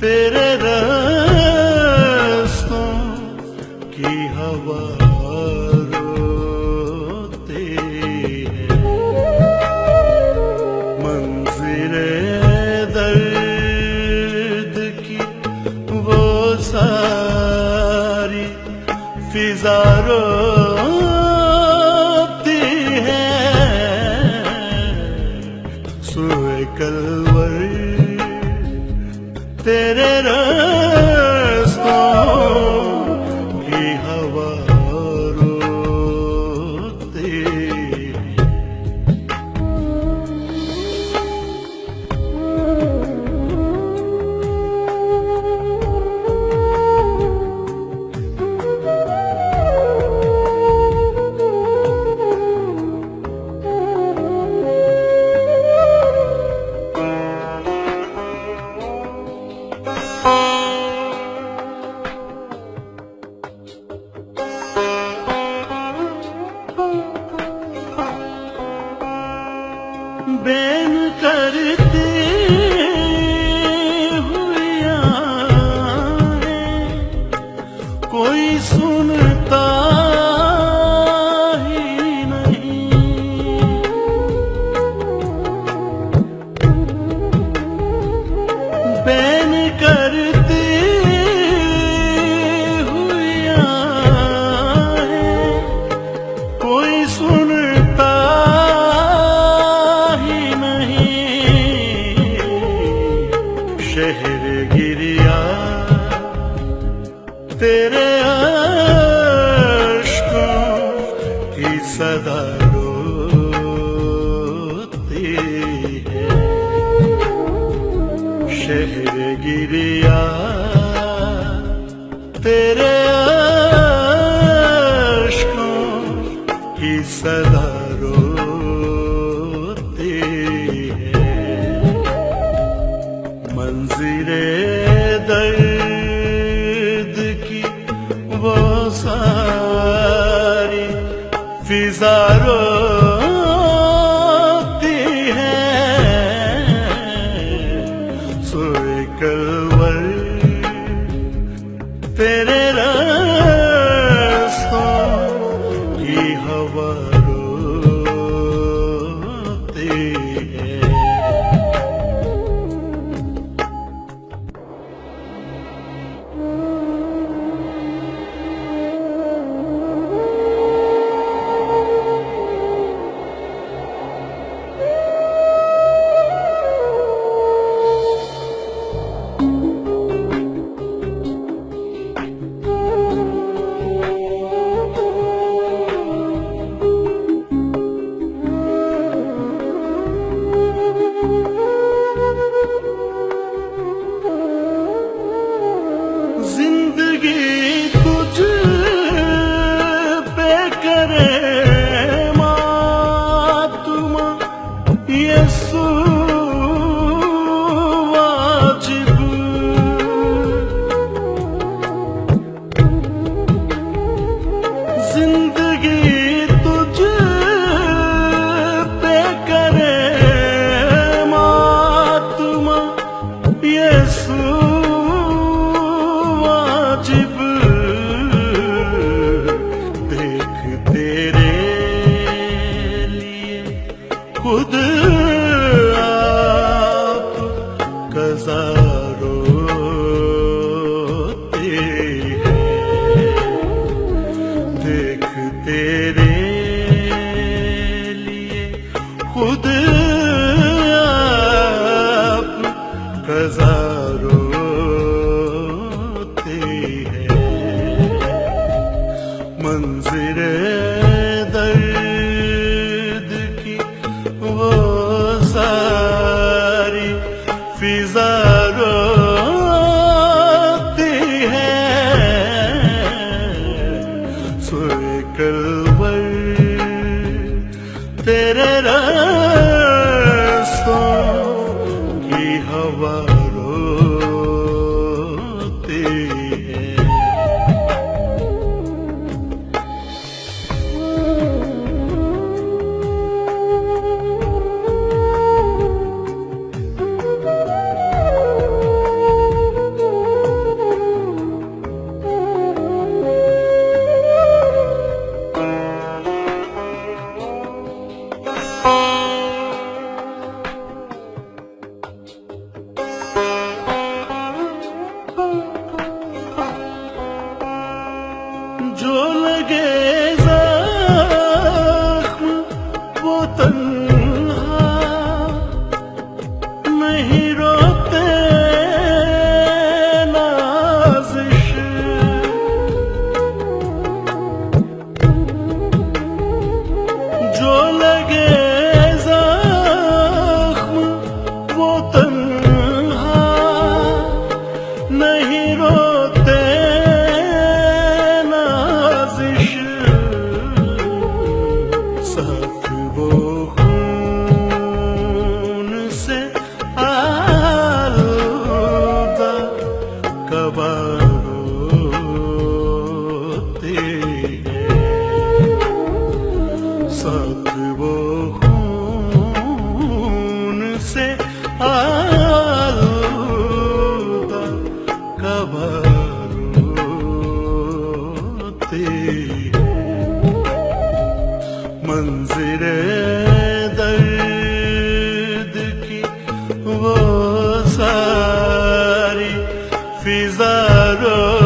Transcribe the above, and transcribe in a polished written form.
तेरे रास्तों की हवा रोती है, मंज़िले दर्द की वो सारी फिजा रोती है। सूए कलवर तेरे रास्तों की हवा रोती है। बैन करती हुई आएं, कोई सुनता ही नहीं। बैन करती हुई आएं, कोई सुनता शहर गिरिया तेरे अश्कों की सदा रोती है। शहर गिरिया तेरे अश्कों की सदा रोती है। मंज़िले दर्द की वो सारी फिजा रोती है। सोए कलवर तेरे रास्तों की हवा रोती है। जिंदगी तुझ पे करे मातमा, यीशु वाजिब। जिंदगी तुझ पे करे मातमा, यीशु वाजिब। देख तेरे लिए खुद आप कज़ा रोते हैं। देख तेरे लिए खुद आप कज़ा मंज़िले दर्द की वो सारी फिजा रोती है। सोए कलवर तेरे रास्तों की हवा रोती है। फिजा रो